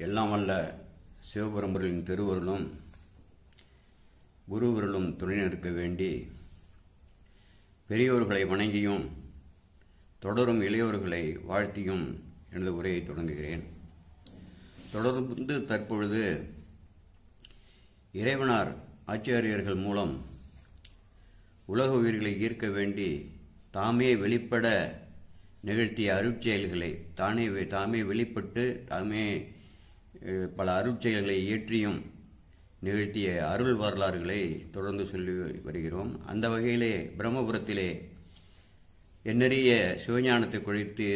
எல்லாம் வல்ல சிவபெருமானின் திருவருளும் குருவருளும் துணை நிற்க வேண்டி பெரியோர்களை வணங்கியும் தொடரும் இளையோர்களை வாழ்த்தியும் எனது உரையை தொடங்குகிறேன். தொடர்ந்து தற்பொழுது இறைவனார் ஆச்சாரியர்கள் மூலம் உலக உயிர்களை ஈர்க்க வேண்டி தாமே வெளிப்பட நிகழ்த்திய அருட்செயல்களை தாமே வெளிப்பட்டு தாமே பல அருட்செயல்களை இயற்றியும் நிகழ்த்திய அருள் வரலாறுகளை தொடர்ந்து சொல்லி வருகிறோம். அந்த வகையிலே பிரம்மபுரத்திலே எண்ணறிய சிவஞானத்தை குழைத்து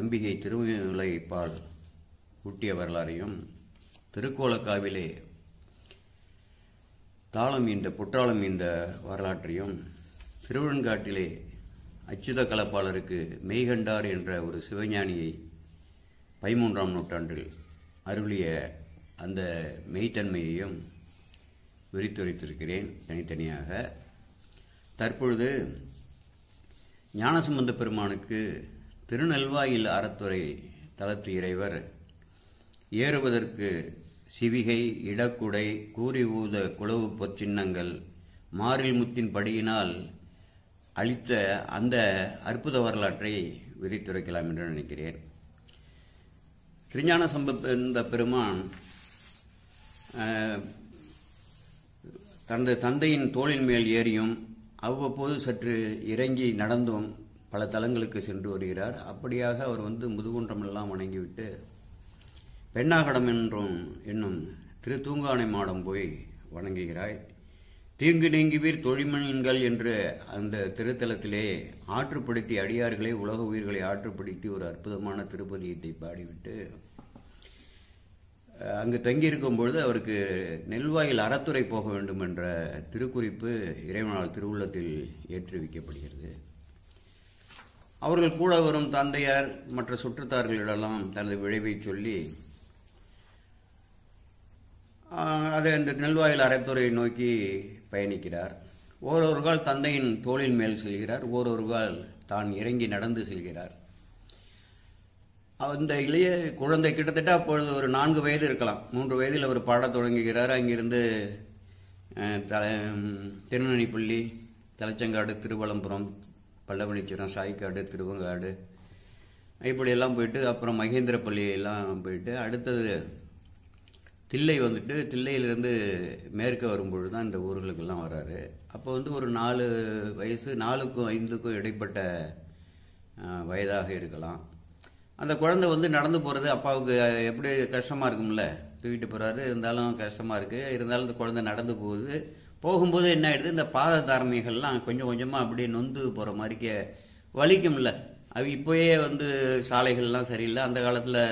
அம்பிகை திருமுலைப்பால் ஊட்டிய வரலாறையும், திருக்கோலக்காவிலே தாளம் இந்த புற்றாளம் இந்த வரலாற்றையும், திருவெண்காட்டிலே அச்சுத கலப்பாளருக்கு மெய்கண்டார் என்ற ஒரு சிவஞானியை 13ஆம் நூற்றாண்டில் அருளிய அந்த மெய்த்தன்மையையும் விரித்துரைத்திருக்கிறேன் தனித்தனியாக. தற்பொழுது ஞானசம்பந்த பெருமானுக்கு திருநெல்வாயில் அறத்துறை தலத்து இறைவர் ஏறுவதற்கு சிவிகை, இடக்குடை, கூறி ஊத குளவு பொற்சின்னங்கள், மாரில் முத்தின் படியினால் அளித்த அந்த அற்புத வரலாற்றை விரித்துரைக்கலாம் என்று நினைக்கிறேன். திருஞான சம்பந்த பெருமான் தனது தந்தையின் தோளின் மேல் ஏறியும் அவ்வப்போது சற்று இறங்கி நடந்தும் பல தலங்களுக்கு சென்று வருகிறார். அப்படியாக அவர் முதுகுன்றம் வணங்கிவிட்டு பெண்ணாகடம் என்னும் திரு தூங்கானை மாடம் போய் வணங்குகிறாய். தீங்கு நீங்குவீர் தொழிமீன்கள் என்று அந்த திருத்தலத்திலே ஆற்றுப்படுத்தி அடியார்களை, உலக உயிர்களை ஆற்றுப்படுத்தி ஒரு அற்புதமான திருப்பதியத்தை பாடிவிட்டு அங்கு தங்கியிருக்கும் பொழுது அவருக்கு நெல்வாயில் அறத்துறை போக வேண்டும் என்ற திருக்குறிப்பு இறைவனால் திருவுள்ளத்தில் ஏற்றி வைக்கப்படுகிறது. அவர்கள் கூட வரும் தந்தையார் மற்ற சுற்றத்தார்களிடெல்லாம் தனது விளைவை சொல்லி அதை அந்த நெல்வாயில் அறத்துறையை நோக்கி பயணிக்கிறார். ஓரொரு கால் தந்தையின் தோளின் மேல் செல்கிறார், ஓரொரு கால் தான் இறங்கி நடந்து செல்கிறார். அந்த இளைய குழந்தை கிட்டத்தட்ட அப்பொழுது ஒரு 4 வயது இருக்கலாம். 3 வயதில் அவர் பாடத் தொடங்குகிறார். அங்கிருந்து திருநெல்வேலி, தலைச்சங்காடு, திருவலம்புரம், பல்லவனிச்சுரம், சாய்க்காடு, திருவங்காடு இப்படியெல்லாம் போயிட்டு அப்புறம் மகேந்திரப்பள்ளி எல்லாம் போயிட்டு அடுத்தது தில்லை தில்லையிலிருந்து மேற்க வரும்பொழுது தான் இந்த ஊர்களுக்கெல்லாம் வர்றாரு. அப்போ ஒரு 4 வயசு, 4க்கும் 5க்கும் இடைப்பட்ட வயதாக இருக்கலாம். அந்த குழந்தை நடந்து போகிறது அப்பாவுக்கு எப்படி கஷ்டமாக இருக்கும்ல, தூக்கிட்டு போகிறாரு, இருந்தாலும் கஷ்டமாக இருக்குது. இருந்தாலும் இந்த குழந்தை நடந்து போகும்போது என்ன ஆயிடுது, இந்த பாத தாரமைகள்லாம் கொஞ்சம் கொஞ்சமாக அப்படியே நொந்து போகிற மாதிரிக்க வலிக்கும்ல. அது இப்போயே சாலைகள்லாம் சரியில்லை. அந்த காலத்தில்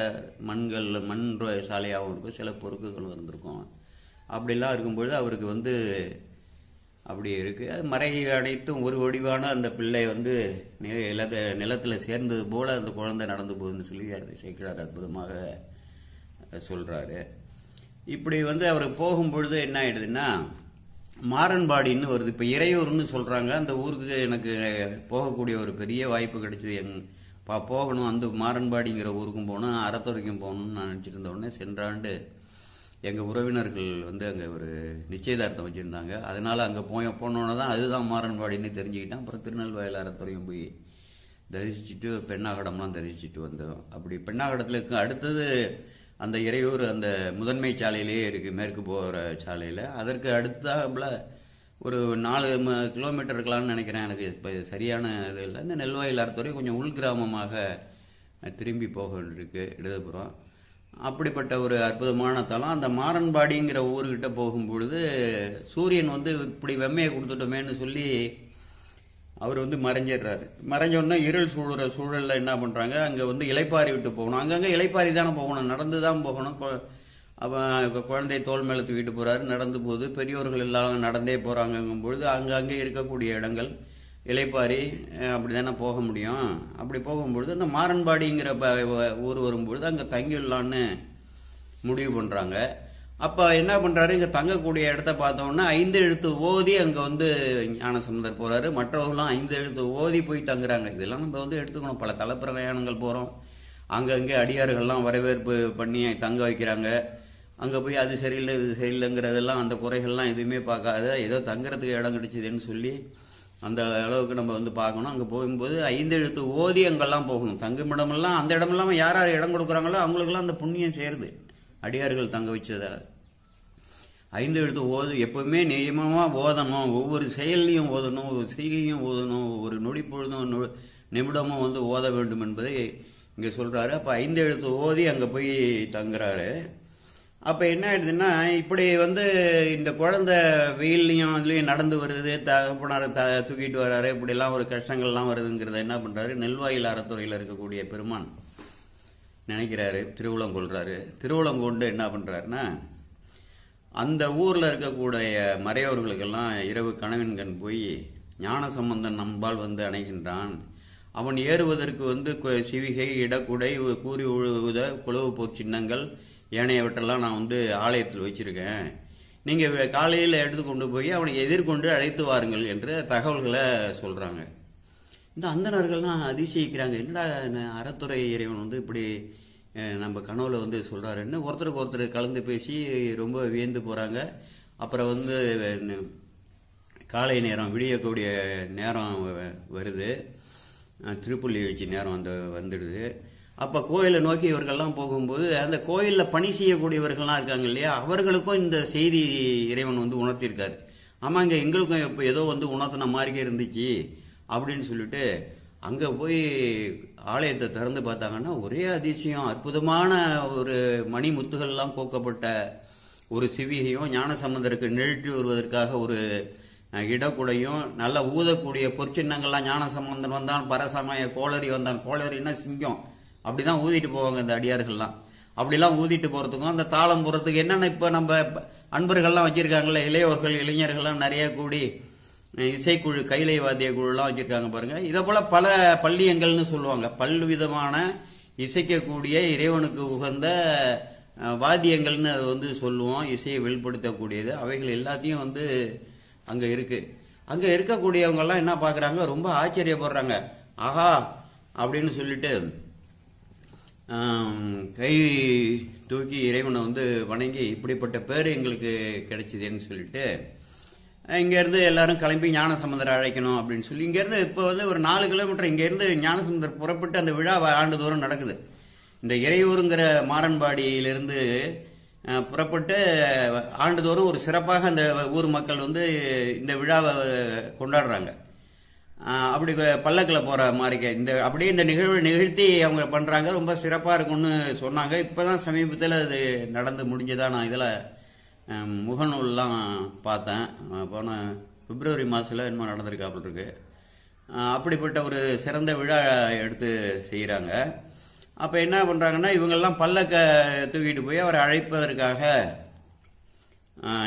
மண் சாலையாகவும் இருக்கும், சில பொறுக்குகள் வந்திருக்கும். அப்படிலாம் இருக்கும்பொழுது அவருக்கு அப்படி இருக்குது. அது மறை அனைத்தும் ஒரு வடிவான அந்த பிள்ளை நிலத்தில் சேர்ந்தது போல அந்த குழந்தை நடந்து போகுதுன்னு சொல்லி அதை சேர்க்கிறார், அற்புதமாக சொல்கிறாரு. இப்படி அவர் போகும்பொழுது என்ன ஆயிடுதுன்னா மாரன்பாடின்னு வருது. இப்போ இறையூர்னு சொல்கிறாங்க. அந்த ஊருக்கு எனக்கு போகக்கூடிய ஒரு பெரிய வாய்ப்பு கிடைச்சது. போகணும், அந்த மாரன்பாடிங்கிற ஊருக்கும் போகணும், அறத்துறைக்கும் போகணும்னு நான் நினச்சிட்டு இருந்த உடனே சென்ற ஆண்டு எங்கள் உறவினர்கள் அங்கே ஒரு நிச்சயதார்த்தம் வச்சுருந்தாங்க. அதனால் அங்கே போனோன்னு தான் அதுதான் மாரன்பாடின்னு தெரிஞ்சுக்கிட்டேன். அப்புறம் திருநெல்வேலி அறத்துறையும் போய் தரிசிச்சுட்டு பெண்ணாகடம்லாம் தரிசிச்சுட்டு வந்தோம். அப்படி பெண்ணாகடத்தில் அடுத்தது அந்த இறையூர் அந்த முதன்மை சாலையிலேயே இருக்குது, மேற்கு போகிற சாலையில். அதற்கு அடுத்தாப்புல ஒரு 4 கிலோமீட்டர் இருக்கலாம்னு நினைக்கிறேன். எனக்கு இப்போ சரியான இது இல்லை. இந்த நெல்வாயில் அறத்துறை கொஞ்சம் உள்கிராமமாக திரும்பி போக வேண்டியிருக்கு, இடதுபுறம். அப்படிப்பட்ட ஒரு அற்புதமான தலம். அந்த மாரன்பாடிங்கிற ஊர்கிட்ட போகும்பொழுது சூரியன் இப்படி வெம்மையை கொடுத்துட்டோமேன்னு சொல்லி அவர் மறைஞ்சிடுறாரு. மறைஞ்சோடனே இருள் சூழற சூழலில் என்ன பண்ணுறாங்க, அங்கே இலைப்பாரி விட்டு போகணும். அங்கங்கே இலைப்பாரி தானே போகணும், நடந்து தான் போகணும். அவன் குழந்தைய தோல் மேலே தூக்கிட்டு போகிறாரு, நடந்து போகுது. பெரியோர்கள் எல்லாம் நடந்தே போகிறாங்கங்கும் பொழுது அங்கங்கே இருக்கக்கூடிய இடங்கள் இலைப்பாரி அப்படி தானே போக முடியும். அப்படி போகும்பொழுது அந்த மாரன்பாடிங்கிற ஊர் வரும்பொழுது அங்கே தங்கிடலான்னு முடிவு பண்ணுறாங்க. அப்போ என்ன பண்ணுறாரு, இங்கே தங்கக்கூடிய இடத்த பார்த்தோன்னா 5 எழுத்து ஓதி அங்கே ஞானசம்பந்தர் போகிறாரு. மற்றவர்களும் 5 எழுத்து ஓதி போய் தங்குறாங்க. இதெல்லாம் நம்ம எடுத்துக்கணும். பல தலப்பிரயாணங்கள் போகிறோம், அங்கங்கே அடியார்கள்லாம் வரவேற்பு பண்ணி தங்க வைக்கிறாங்க. அங்கே போய் அது சரியில்லை இது சரியில்லைங்கிறதெல்லாம் அந்த குறைகள்லாம் எதுவுமே பார்க்காத ஏதோ தங்குறதுக்கு இடம் கிடைச்சிதுன்னு சொல்லி அந்த அளவுக்கு நம்ம வந்து பார்க்கணும். அங்கே போகும்போது 5 எழுத்து ஓதி அங்கெல்லாம் போகணும். தங்குமிடமெல்லாம் அந்த இடமெல்லாம் யார் யார் இடம் கொடுக்குறாங்களோ அவங்களுக்கெல்லாம் அந்த புண்ணியம் சேருது அடியார்கள் தங்க வச்சதால். 5 எழுத்து ஓது எப்பவுமே நியமமாக ஓதணும். ஒவ்வொரு செயல்லையும் ஓதணும், ஒவ்வொரு செய்கையும் ஓதணும், ஒவ்வொரு நொடி பொழுதும் நிமிடமும் வந்து ஓத வேண்டும் என்பதை இங்கே சொல்றாரு. அப்போ 5 எழுத்து ஓதி அங்கே போய் தங்குறாரு. அப்போ என்ன ஆயிடுதுன்னா, இப்படி வந்து இந்த குழந்தை வெயில்லையும் அதுலேயும் நடந்து வருது, தகப்பனாரை தூக்கிட்டு வர்றாரு, இப்படிலாம் ஒரு கஷ்டங்கள்லாம் வருதுங்கிறத என்ன பண்றாரு, நெல்வாயில் அறத்துறையில் இருக்கக்கூடிய பெருமான் நினைக்கிறாரு, திருவுளம் கொள்றாரு. திருவுளம் கொண்டு என்ன பண்றாருன்னா, அந்த ஊர்ல இருக்கக்கூடிய மறையவர்களுக்கெல்லாம் இரவு கனவின்கண் போய் ஞானசம்பந்தன் நம்பால் வந்து அணைகின்றான். அவன் ஏறுவதற்கு வந்து சிவிகை, இடக்குடை, கூறி உழுவுத, குளவு போச்சின்னங்கள் ஏனையவற்றெல்லாம் நான் வந்து ஆலயத்தில் வச்சிருக்கேன். நீங்க காலையில் எடுத்து கொண்டு போய் அவனை எதிர்கொண்டு அழைத்து வாருங்கள் என்று தகவல்களை சொல்றாங்க. இந்த அந்தணர்கள்லாம் அதிசயிக்கிறாங்க. என்னடா அறத்துறை இறைவன் வந்து இப்படி நம்ம கனவுல வந்து சொல்றாருன்னு ஒருத்தருக்கு ஒருத்தர் கலந்து பேசி ரொம்ப வியந்து போறாங்க. அப்புறம் வந்து காலை நேரம் விடியக்கூடிய நேரம் வருது, திருப்புள்ளி எழுச்சி நேரம் வந்துடுது. அப்ப கோயிலை நோக்கி இவர்கள்லாம் போகும்போது அந்த கோயில்ல பணி செய்யக்கூடியவர்கள்லாம் இருக்காங்க இல்லையா, அவர்களுக்கும் இந்த செய்தி இறைவன் வந்து உணர்த்திருக்காரு. ஆமாங்க, எங்களுக்கும் இப்ப ஏதோ வந்து உணர்த்தின மாதிரியே இருந்துச்சு அப்படின்னு சொல்லிட்டு அங்க போய் ஆலயத்தை திறந்து பார்த்தாங்கன்னா ஒரே அதிசயம். அற்புதமான ஒரு மணி முத்துகள்லாம் கோக்கப்பட்ட ஒரு சிவிகையும், ஞானசம்பந்தருக்கு நிழற்றி வருவதற்காக ஒரு இடக்குடையும், நல்லா ஊதக்கூடிய பொற்சின்னங்கள்லாம், ஞானசம்பந்தன் வந்தான் பரசமய கோளரி வந்தான், கோளரின்னா சிங்கம், அப்படிதான் ஊதிட்டு போவாங்க இந்த அடியார்கள்லாம். அப்படிலாம் ஊதிட்டு போறதுக்கும் அந்த தாளம் போறதுக்கு என்னென்ன இப்ப நம்ம அன்பர்கள்லாம் வச்சிருக்காங்கல்ல, இளையோர்கள் இளைஞர்கள்லாம் நிறைய கூடி இசைக்குழு, கைலை வாத்திய குழுலாம் வச்சிருக்காங்க பாருங்க. இதை போல பல பள்ளியங்கள்னு சொல்லுவாங்க. பல்விதமான இசைக்கக்கூடிய இறைவனுக்கு உகந்த வாத்தியங்கள்னு அதை வந்து சொல்லுவோம், இசையை வெளிப்படுத்தக்கூடியது. அவைகள் எல்லாத்தையும் வந்து அங்க இருக்கு. அங்க இருக்கக்கூடியவங்க எல்லாம் என்ன பாக்குறாங்க, ரொம்ப ஆச்சரியப்படுறாங்க. ஆஹா அப்படின்னு சொல்லிட்டு கை தூக்கி இறைவனை வந்து வணங்கி இப்படிப்பட்ட பேர் எங்களுக்கு கிடைச்சதுன்னு சொல்லிட்டு இங்கேருந்து எல்லாரும் கிளம்பி ஞானசம்பந்தரை அழைக்கணும் அப்படின்னு சொல்லி இங்கேருந்து இப்போ வந்து ஒரு 4 கிலோமீட்டர் இங்கேருந்து ஞானசம்பந்தர் புறப்பட்டு அந்த விழா ஆண்டுதோறும் நடக்குது. இந்த இறையூருங்கிற மாறன்பாடியிலிருந்து புறப்பட்டு ஆண்டுதோறும் ஒரு சிறப்பாக அந்த ஊர் மக்கள் வந்து இந்த விழாவை கொண்டாடுறாங்க. அப்படி பல்லக்கில் போற மாதிரி இந்த அப்படியே இந்த நிகழ்வு நிகழ்த்தி அவங்க பண்றாங்க. ரொம்ப சிறப்பா இருக்கும்னு சொன்னாங்க. இப்பதான் சமீபத்தில் அது நடந்து முடிஞ்சதா நான் இதுல முகநூல்லாம் பார்த்தேன். போன பிப்ரவரி மாசத்துல என்னமோ நடந்திருக்காப்புல இருக்கு. அப்படிப்பட்ட ஒரு சிறந்த விழா எடுத்து செய்யறாங்க. அப்ப என்ன பண்றாங்கன்னா, இவங்கெல்லாம் பல்லக்க தூக்கிட்டு போய் அவரை அழைப்பதற்காக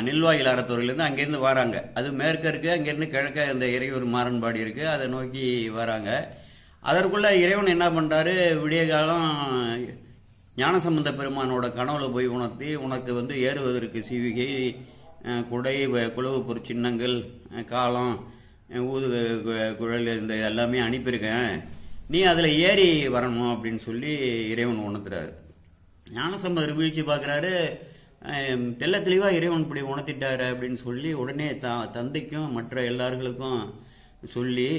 நெல்வாயில் அறத்துறையிலிருந்து அங்கிருந்து வராங்க. அது மேற்க இருக்கு, அங்கிருந்து கிழக்க இந்த இறையூர் மாறன்பாடி இருக்கு, அதை நோக்கி வராங்க. அதற்குள்ள இறைவன் என்ன பண்றாரு, விடிய காலம் ஞானசம்பந்த பெருமானோட கனவுல போய் உணர்த்தி, உனக்கு வந்து ஏறுவதற்கு சிவிகை, குடை, குளவு பொரு சின்னங்கள், காலம், ஊது குழல் இந்த எல்லாமே அனுப்பியிருக்கேன், நீ அதுல ஏறி வரணும் அப்படின்னு சொல்லி இறைவன் உணர்த்துறாரு. ஞானசம்பந்தர் வீழ்ச்சி பார்க்கிறாரு. தெல்ல தெளிவா இறைவன் இப்படி உணர்த்திட்டாரு அப்படின்னு சொல்லி உடனே தந்தைக்கும் மற்ற எல்லார்களுக்கும் சொல்லி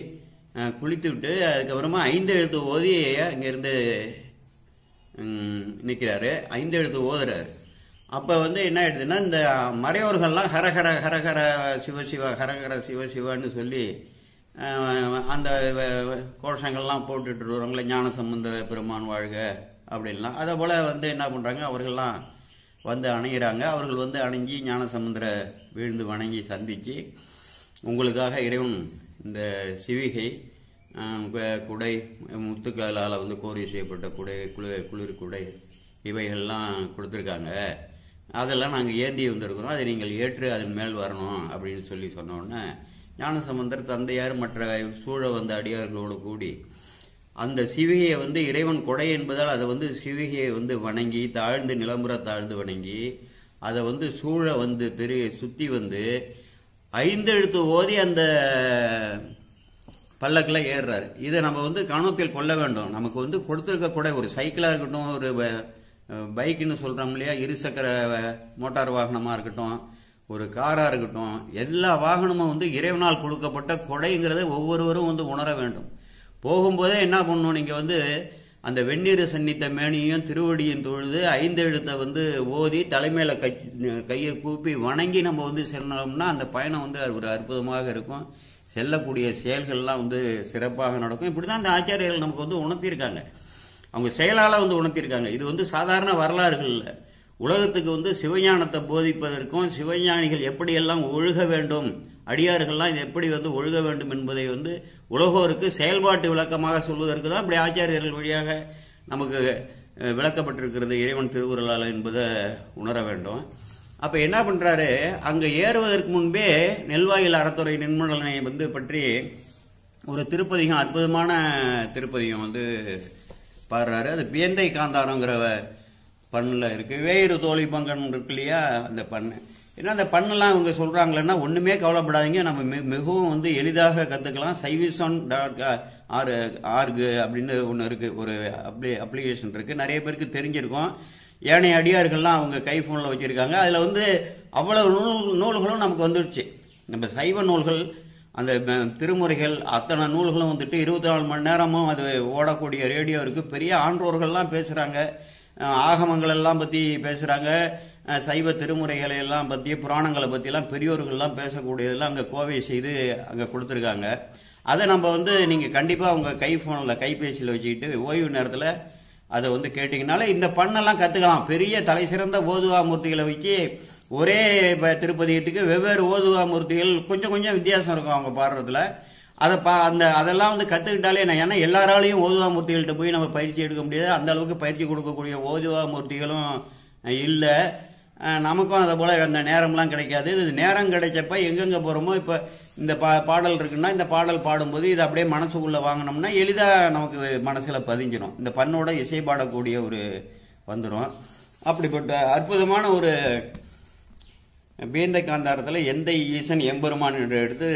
குளித்து விட்டு அதுக்கப்புறமா 5 எழுத்து ஓதி இங்கிருந்து நிற்கிறாரு. 5 எழுத்து ஓதுறாரு. அப்ப வந்து என்ன ஆயிடுதுன்னா, இந்த மறையோர்கள்லாம் ஹரஹர ஹரஹர சிவசிவ ஹரஹர சிவசிவான்னு சொல்லி அந்த கோஷங்கள்லாம் போட்டுட்டு வருவாங்களே, ஞானசம்பந்த பெருமான் வாழ்க அப்படின்லாம். அதே போல வந்து என்ன பண்றாங்க, அவர்கள்லாம் வந்து அணைகிறாங்க. அவர்கள் வந்து அணைஞ்சி ஞானசம்பந்தரை வீழ்ந்து வணங்கி சந்திச்சு, உங்களுக்காக இறைவன் இந்த சிவிகை, குடை, முத்துக்களால் வந்து கோரி செய்யப்பட்ட குடை, குளிர் குடை, இவைகள்லாம் கொடுத்துருக்காங்க, அதெல்லாம் நாங்கள் ஏந்தி வந்திருக்கிறோம், அதை நீங்கள் ஏற்று அதன் மேல் வரணும் அப்படின்னு சொல்லி சொன்ன உடனே ஞானசம்பந்தர் தந்தையார் மற்ற சூழ வந்த அடியார்களோடு கூடி அந்த சிவிகையை வந்து இறைவன் கொடை என்பதால் அதை வந்து சிவிகையை வந்து வணங்கி தாழ்ந்து நிலம்புற தாழ்ந்து வணங்கி அதை வந்து சூழ வந்து சுத்தி வந்து 5 எழுத்து ஓதி அந்த பல்லக்கில் ஏறுறாரு. இதை நம்ம வந்து கவனத்தில் கொள்ள வேண்டும். நமக்கு வந்து கொடுத்துருக்க கூட ஒரு சைக்கிளா இருக்கட்டும், ஒரு பைக்குன்னு சொல்றோம் இல்லையா, இருசக்கர மோட்டார் வாகனமா இருக்கட்டும், ஒரு காரா இருக்கட்டும், எல்லா வாகனமும் வந்து இறைவனால் கொடுக்கப்பட்ட கொடைங்கிறத ஒவ்வொருவரும் வந்து உணர வேண்டும். போகும்போதே என்ன பண்ணணும், நீங்க வந்து அந்த வெந்நீர் சன்னித்த மேனியும் திருவடியும் தொழுது 5 எழுத்தை வந்து ஓதி தலைமையில கையை கூப்பி வணங்கி நம்ம வந்து செல்லணும்னா அந்த பயணம் வந்து ஒரு அற்புதமாக இருக்கும். செல்லக்கூடிய செயல்கள்லாம் வந்து சிறப்பாக நடக்கும். இப்படிதான் இந்த ஆச்சாரியர்கள் நமக்கு வந்து உணர்த்தியிருக்காங்க. அவங்க செயலால வந்து உணர்த்தியிருக்காங்க. இது வந்து சாதாரண வரலாறுகள் இல்லை. உலகத்துக்கு வந்து சிவஞானத்தை போதிப்பதற்கும் சிவஞானிகள் எப்படியெல்லாம் ஒழுக வேண்டும், அடியார்கள்லாம் இது எப்படி வந்து ஒழுக வேண்டும் என்பதை வந்து உலகோருக்கு செயல்பாட்டு விளக்கமாக சொல்வதற்கு தான் இப்படி ஆச்சாரியர்கள் வழியாக நமக்கு விளக்கப்பட்டிருக்கிறது இறைவன் திருவுருளால் என்பதை உணர வேண்டும். அப்ப என்ன பண்றாரு, அங்க ஏறுவதற்கு முன்பே நெல்வாயில் அறத்துறை நின்மலனை வந்து பற்றி ஒரு திருப்பதிகம், அற்புதமான திருப்பதிகம் வந்து பாடுறாரு. அது பியந்தை காந்தாரங்கிற பண்ணுல இருக்கு. வேயிறு தோழி பங்கன் இருக்கு இல்லையா, அந்த பண்ணு. ஏன்னா அந்த பண்ணெல்லாம் அவங்க சொல்றாங்களன்னா ஒண்ணுமே கவலைப்படாதீங்க, நம்ம மிகவும் வந்து எளிதாக கத்துக்கலாம். sivison.org அப்படின்னு ஒன்று இருக்கு, ஒரு அப்ளிகேஷன் இருக்கு, நிறைய பேருக்கு தெரிஞ்சிருக்கும். ஏனைய அடியார்கள்லாம் அவங்க கை போன்ல வச்சிருக்காங்க. அதுல வந்து அவ்வளவு நூல்களும் நமக்கு வந்துடுச்சு. நம்ம சைவ நூல்கள், அந்த திருமுறைகள், அத்தனை நூல்களும் வந்துட்டு 24 மணி நேரமும் அது ஓடக்கூடிய ரேடியோ இருக்கு. பெரிய ஆன்றோர்கள்லாம் பேசுறாங்க, ஆகமங்கள் எல்லாம் பத்தி பேசுறாங்க, சைவ திருமுறைகளை எல்லாம் பத்தி, புராணங்களை பத்தி எல்லாம் பெரியோர்கள்லாம் பேசக்கூடியதெல்லாம் அங்க கோவை செய்து அங்க கொடுத்துருக்காங்க. அதை நம்ம வந்து நீங்க கண்டிப்பா உங்க கை போன்ல கைபேசியில வச்சுக்கிட்டு ஓய்வு நேரத்துல அதை வந்து கேட்டீங்கனால இந்த பண்ணெல்லாம் கத்துக்கலாம். பெரிய தலை சிறந்த ஓதுவா மூர்த்திகளை வச்சு ஒரே திருப்பதியத்துக்கு வெவ்வேறு ஓதுவா மூர்த்திகள் கொஞ்சம் கொஞ்சம் வித்தியாசம் இருக்கும் அவங்க பாடுறதுல. அதெல்லாம் வந்து கத்துக்கிட்டாலே, ஏன்னா எல்லாராலையும் ஓதுவா மூர்த்திகள்கிட்ட போய் நம்ம பயிற்சி எடுக்க முடியாது. அந்த அளவுக்கு பயிற்சி கொடுக்கக்கூடிய ஓதுவா மூர்த்திகளும் இல்லை. நமக்கும் அதை போல அந்த நேரம்லாம் கிடைக்காது. இது நேரம் கிடைச்சப்ப எங்கெங்க போறோமோ, இப்ப இந்த பாடல் இருக்குன்னா இந்த பாடல் பாடும்போது இது அப்படியே மனசுக்குள்ள வாங்கினோம்னா எளிதா நமக்கு மனசுல பதிஞ்சிடும். இந்த பண்ணோட இசை பாடக்கூடிய ஒரு வந்துடும். அப்படிப்பட்ட அற்புதமான ஒரு பியந்தை காந்தாரத்துல எந்தை ஈசன் எம்பெருமான் என்று எடுத்து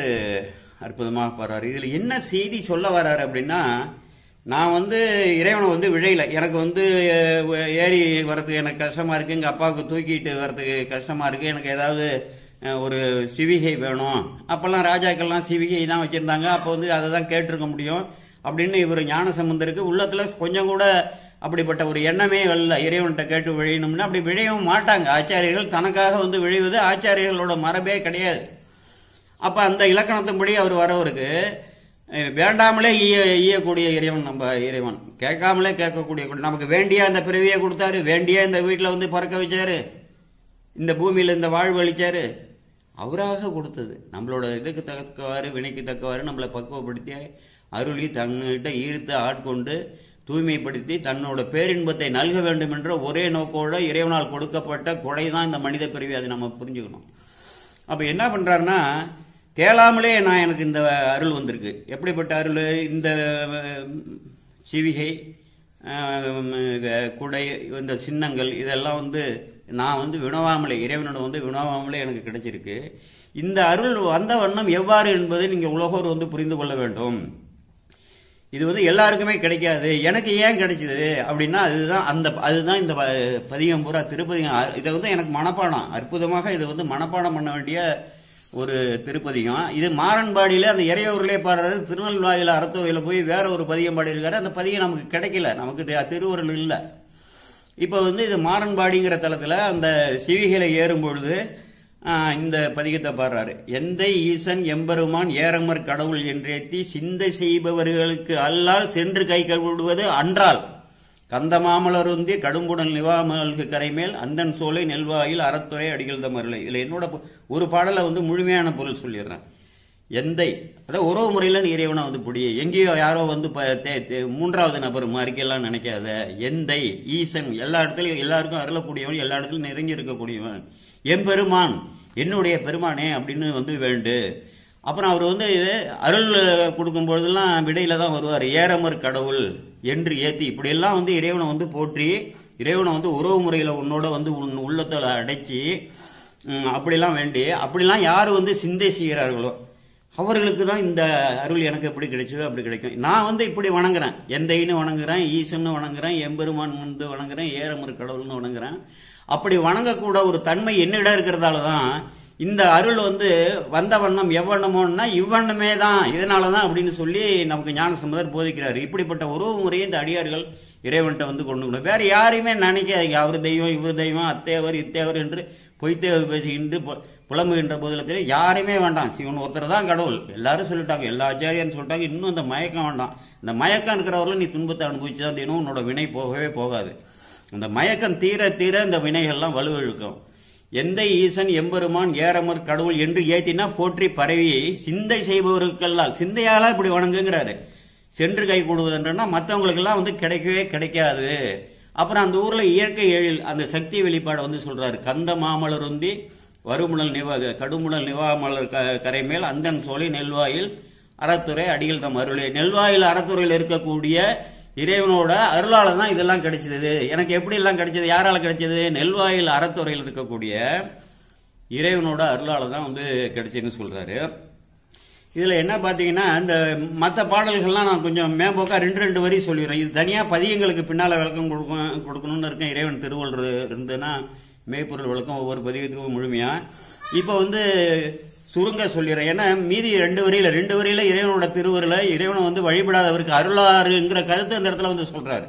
அற்புதமாக பாடுறாரு. இதுல என்ன செய்தி சொல்ல வர்றாரு அப்படின்னா, நான் வந்து இறைவனை வந்து விழையில, எனக்கு வந்து ஏறி வர்றதுக்கு எனக்கு கஷ்டமா இருக்கு, எங்க அப்பாவுக்கு தூக்கிட்டு வர்றதுக்கு கஷ்டமா இருக்கு, எனக்கு ஏதாவது ஒரு சிவிகை வேணும். அப்பெல்லாம் ராஜாக்கள்லாம் சிவிகை தான் வச்சிருந்தாங்க. அப்போ வந்து அதை தான் கேட்டிருக்க முடியும் அப்படின்னு இவர் ஞானசம்பந்தருக்கு உள்ளத்துல கொஞ்சம் கூட அப்படிப்பட்ட ஒரு எண்ணமே இல்லை. இறைவன்கிட்ட கேட்டு விழையணும்னா அப்படி விழையவும் மாட்டாங்க ஆச்சாரியர்கள். தனக்காக வந்து விழைவது ஆச்சாரியர்களோட மரபே கிடையாது. அப்ப அந்த இலக்கணத்தின்படி அவர் வரவருக்கு வேண்டாமலே ஈயக்கூடிய இறைவன் நம்ம இறைவன். கேட்காமலே கேட்கக்கூடிய, நமக்கு வேண்டிய அந்த பிறவியை கொடுத்தாரு, வேண்டிய இந்த வீட்டில் வந்து பறக்க வச்சாரு, இந்த பூமியில இந்த வாழ்வு அளிச்சாரு, அவராக கொடுத்தது. நம்மளோட இதுக்கு தக்கவாறு, வினைக்கு தக்கவாறு நம்மளை பக்குவப்படுத்தி அருளி தன்னிட்ட ஈர்த்து ஆட்கொண்டு தூய்மைப்படுத்தி தன்னோட பேரின்பத்தை நல்க வேண்டும் என்ற ஒரே நோக்கோட இறைவனால் கொடுக்கப்பட்ட கொடை தான் இந்த மனித பிறவி. அதை நம்ம புரிஞ்சுக்கணும். அப்ப என்ன பண்றாருன்னா, கேளாமலே நான் எனக்கு இந்த அருள் வந்திருக்கு. எப்படிப்பட்ட அருள்? இந்த சிவிகை, குடை, இந்த சின்னங்கள் இதெல்லாம் வந்து நான் வந்து வினவாமலே, இறைவனோட வந்து வினவாமலே எனக்கு கிடைச்சிருக்கு. இந்த அருள் வந்த வண்ணம் எவ்வாறு என்பதை நீங்க உலகோர் வந்து புரிந்து கொள்ள வேண்டும். இது வந்து எல்லாருக்குமே கிடைக்காது, எனக்கு ஏன் கிடைச்சது அப்படின்னா அதுதான் இந்த பதிகம் பூரா திருப்பதிகம். இதை வந்து எனக்கு மனப்பாடம், அற்புதமாக இதை வந்து மனப்பாடம் பண்ண வேண்டிய ஒரு திருப்பதிகம். இது மாறன்பாடியில அந்த இறையூர்லயே பாடுறாரு. திருநெல்வாயில அறத்துறையில போய் வேற ஒரு பதிகம் பாடியிருக்காரு. அந்த பதிகம் நமக்கு கிடைக்கல, நமக்கு திருவுருள் இல்லை. இப்ப வந்து இது மாறன்பாடிங்கிற தளத்துல அந்த சிவிகையில ஏறும் பொழுது இந்த பதிகத்தை பாடுறாரு. எந்தை ஈசன் எம்பெருமான் ஏரமர் கடவுள் என்றேத்தி சிந்தை செய்பவர்களுக்கு அல்லால் சென்று கை கழுவுவது அன்றால் கந்தமாமலருந்தி கடும்புடன் நிவாமலுக்கு கரைமேல் அந்தன் சோலை நெல்வாயில் அறத்துறை அடிகள் தமருளை. இதுல என்னோட ஒரு பாடலை வந்து முழுமையான பொருள் சொல்லிடுறேன். எந்தை, அதாவது உறவு முறையில இறைவனை வந்து பிடி, எங்கேயோ யாரோ வந்து மூன்றாவது நபர் மாதிரிக்கெல்லாம் நினைக்காத. எந்தை ஈசன், எல்லா இடத்துலயும் எல்லாருக்கும் அருளக்கூடியவன், எல்லா இடத்துலயும் நெருங்கி இருக்கக்கூடியவன். எம்பெருமான், என்னுடைய பெருமானே அப்படின்னு வந்து வேண்டு. அப்புறம் அவர் வந்து அருள் கொடுக்கும் பொழுதெல்லாம் விடையில தான் வருவார். ஏரமர் கடவுள் என்று ஏத்தி, இப்படி எல்லாம் வந்து இறைவனை வந்து போற்றி, இறைவனை வந்து உறவு முறையில உன்னோட வந்து உள்ளத்துல அடைச்சி அப்படிலாம் வேண்டி, அப்படிலாம் யாரு வந்து சிந்தை செய்கிறார்களோ, அவர்களுக்கு தான் இந்த அருள் எனக்கு எப்படி கிடைச்சதோ அப்படி கிடைக்கும். நான் வந்து இப்படி வணங்குறேன், எந்தைன்னு வணங்குறேன், ஈசன்னு வணங்குறேன், எம்பெருமான் வந்து வணங்குறேன், ஏறமறு கடவுள்னு வணங்குறேன். அப்படி வணங்கக்கூட ஒரு தன்மை என்னிடம் இருக்கிறதால தான் இந்த அருள் வந்து வந்த வண்ணம் எவ்வண்ணமோன்னா இவ்வண்ணமே தான், இதனாலதான் அப்படின்னு சொல்லி நமக்கு ஞானசம்பந்தர் போதிக்கிறாரு. இப்படிப்பட்ட உறவு முறையை இந்த அடியார்கள் இறைவன்கிட்ட வந்து கொண்டு வேற யாரையுமே நினைக்காதீங்க. அவர் தெய்வம், இவர் தெய்வம், அத்தேவர் இத்தேவர் என்று பொய்த்தேவர் பேசுகின்ற புலம்புகின்ற போதிலத்தில் யாருமே வேண்டாம். சிவன் ஒருத்தர் தான் கடவுள் எல்லாரும் சொல்லிட்டாங்க, எல்லா ஆச்சாரியன்னு சொல்லிட்டாங்க. இன்னும் இந்த மயக்கம் வேண்டாம். இந்த மயக்கம் இருக்கிறவர்களும் நீ துன்பத்தை அனுபவிச்சுதான் தினம் உன்னோட வினை போகவே போகாது. இந்த மயக்கம் தீர தீர இந்த வினைகள்லாம் வலுவிழுக்கும். எந்த ஈசன் எம்பெருமான் ஏறமர் கடவுள் என்று ஏத்தினா போற்றி பரவி சிந்தை செய்பவர்களுக்கெல்லாம் சிந்தையால இப்படி வணங்குங்கிறாரு. சென்று கை கூடுவதுன்றா மற்றவங்களுக்கெல்லாம் வந்து கிடைக்கவே கிடைக்காது. அப்புறம் அந்த ஊர்ல இயற்கை எழில் அந்த சக்தி வெளிப்பாடை வந்து சொல்றாரு. கந்த மாமலர் உந்தி வருமுழல் கடுமுழல் நிவாமலர் கரை மேல் அந்தன் சோலை நெல்வாயில் அறத்துறை அடிகள் தம் அருளே. நெல்வாயில் அறத்துறையில் இருக்கக்கூடிய இறைவனோட அருளால தான் இதெல்லாம் கிடைச்சது. எனக்கு எப்படி எல்லாம் கிடைச்சது, யாரால கிடைச்சது? நெல்வாயில் அறத்துறையில் இருக்கக்கூடிய இறைவனோட அருளால தான் வந்து கிடைச்சதுன்னு சொல்றாரு. இதுல என்ன பாத்தீங்கன்னா, இந்த மற்ற பாடல்கள்லாம் நான் கொஞ்சம் மேம்போக்கா ரெண்டு வரி சொல்லிடுறேன். இது தனியா பதியங்களுக்கு பின்னால விளக்கம் கொடுக்கணும்னு இருக்கேன். இறைவன் திருவள்ளுவர் இருந்ததுன்னா மெய்ப்பொருள் விளக்கம் ஒவ்வொரு பதியத்துக்கும் முழுமையா. இப்ப வந்து சுருங்க சொல்லிடுறேன். ஏன்னா மீதி ரெண்டு வரியில இறைவனோட திருவருளை இறைவனை வந்து வழிபடாதவருக்கு அருளாறுங்கிற கருத்து அந்த இடத்துல வந்து சொல்றாரு.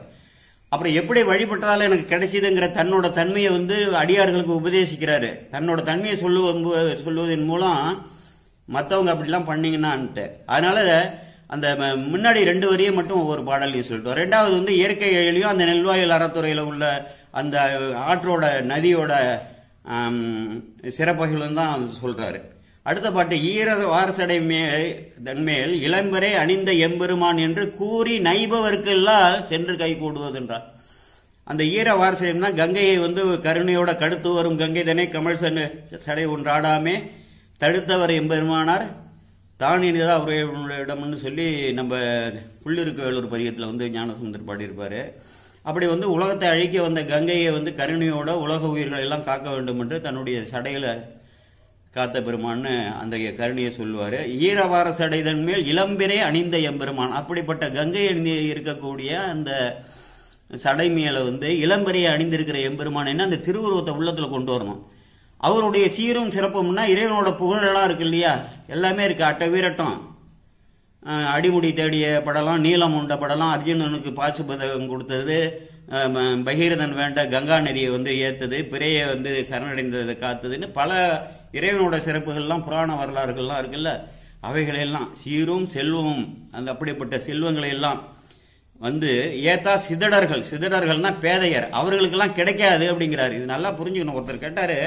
அப்புறம் எப்படி வழிபட்டதால எனக்கு கிடைச்சதுங்கிற தன்னோட தன்மையை வந்து அடியார்களுக்கு உபதேசிக்கிறாரு. தன்னோட தன்மையை சொல்லுவதன் மூலம் மற்றவங்க அப்படிலாம் பண்ணீங்கன்னான்ட்டு. அதனால அந்த முன்னாடி ரெண்டு வரியை மட்டும் ஒவ்வொரு பாடலையும் சொல்லிட்டு, ரெண்டாவது வந்து இயற்கை எழிலையும் அந்த நெல்வாயில் அறத்துறையில உள்ள அந்த ஆற்றோட நதியோட சிறப்புகளும் தான் சொல்றாரு. அடுத்த பாட்டு, ஈர வாரசடை தன்மேல் இளம்பரே அணிந்த எம்பெருமான் என்று கூறி நைபவர்க்கெல்லாம் சென்று கை கூடுவதென்றார். அந்த ஈர வாரசடைனா கங்கையை வந்து கருணையோட கடுத்து வரும் கங்கை தனை கமல் சடை ஒன்றாடாமே தடுத்தவர் எம்பெருமானார் தான் இனிதான் அவரிடம்னு சொல்லி நம்ம புள்ளிருக்கு வேலூர் பதிகத்தில் வந்து ஞானசம்பந்தர் பாடியிருப்பாரு. அப்படி வந்து உலகத்தை அழிக்க வந்த கங்கையை வந்து கருணையோட உலக உயிர்கள் எல்லாம் காக்க வேண்டும் என்று தன்னுடைய சடையில காத்த பெருமான்னு அந்த கருணையை சொல்லுவாரு. ஈரவார சடைதன் மேல் இளம்பிரே அணிந்த எம்பெருமான், அப்படிப்பட்ட கங்கை இருக்கக்கூடிய அந்த சடை மேல வந்து இளம்பிரையை அணிந்திருக்கிற எம்பெருமான் என்ன அந்த திருவுருவத்தை உள்ளத்துல கொண்டு வரணும். அவருடைய சீரும் சிறப்பும்னா இறைவனோட புகழெல்லாம் இருக்கு இல்லையா, எல்லாமே இருக்கு. அட்ட வீரட்டம், அடிமுடி தேடிய படலாம், நீலம் உண்ட படலாம், அர்ஜுனனுக்கு பாசுபதம் கொடுத்தது, பகீரதன் வேண்ட கங்கா நதியை வந்து ஏத்தது, பிறையை வந்து சரணடைந்ததை காத்ததுன்னு பல இறைவனோட சிறப்புகள்லாம் புராண வரலாறுகள்லாம் இருக்குல்ல, அவைகளெல்லாம் சீரும் செல்வமும் அந்த அப்படிப்பட்ட செல்வங்களை எல்லாம் வந்து ஏத்தா சிதடர்கள்னா பேதையர், அவர்களுக்கெல்லாம் கிடைக்காது அப்படிங்கிறாரு. இது நல்லா புரிஞ்சுக்கணும். ஒருத்தர் கேட்டாரு,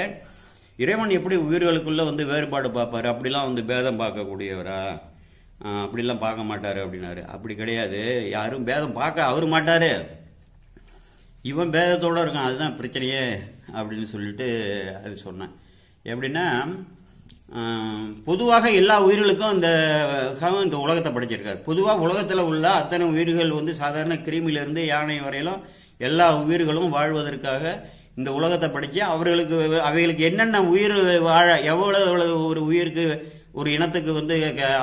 இறைவன் எப்படி உயிர்களுக்குள்ள வந்து வேறுபாடு பார்ப்பாரு, அப்படிலாம் வந்து பேதம் பார்க்கக்கூடியவரா, அப்படிலாம் பார்க்க மாட்டாரு அப்படின்னாரு. அப்படி கிடையாது, யாரும் பேதம் பார்க்க அவரு மாட்டாரு, இவன் பேதத்தோட இருக்கான், அதுதான் பிரச்சனையே அப்படின்னு சொல்லிட்டு அது சொன்னேன். எப்படின்னா, பொதுவாக எல்லா உயிர்களுக்கும் இந்த உலகத்தை படைச்சிருக்காரு. பொதுவாக உலகத்தில் உள்ள அத்தனை உயிர்கள் வந்து சாதாரண கிருமியிலிருந்து யானை வரையிலும் எல்லா உயிர்களும் வாழ்வதற்காக இந்த உலகத்தை படைச்சு அவைகளுக்கு என்னென்ன உயிர் வாழ எவ்வளவு ஒரு உயிருக்கு ஒரு இனத்துக்கு வந்து